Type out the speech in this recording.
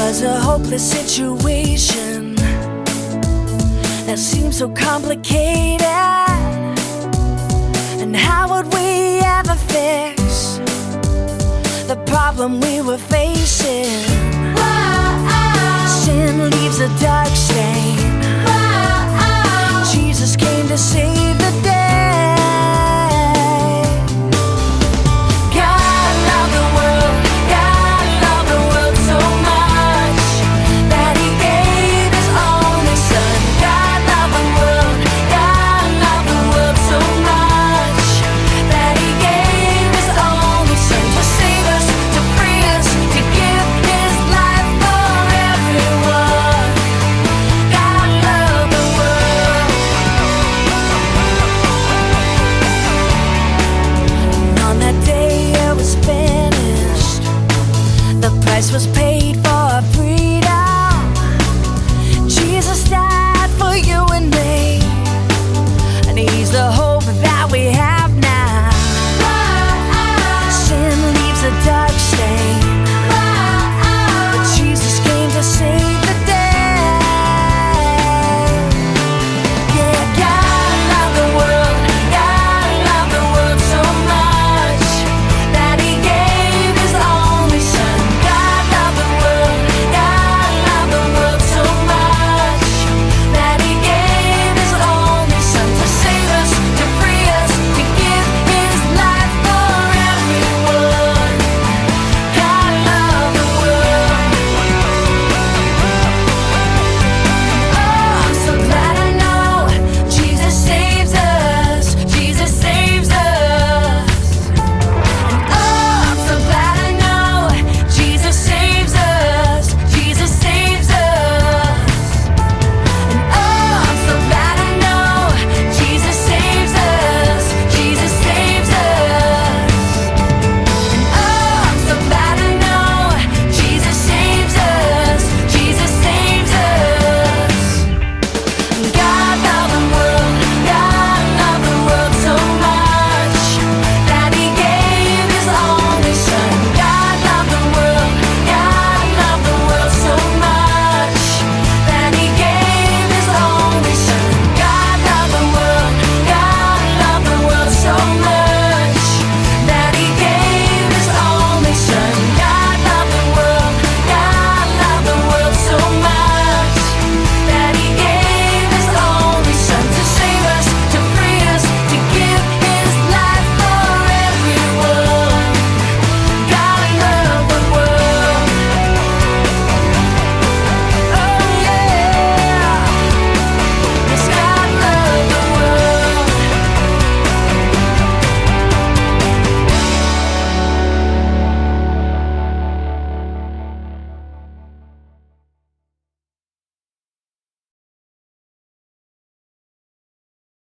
was a hopeless situation that seemed so complicated. And how would we ever fix the problem we were facing? Sin leaves a dark stain. Jesus came to save the day. God loved the world, God loved the world so much that He gave His only Son. God loved the world, God loved the world so much that He gave His only Son to save us, to free us, to give His life for everyone. God loved the world. And on that day it was finished. The price was paid for our freedom. Jesus died for you and me, and He's the hope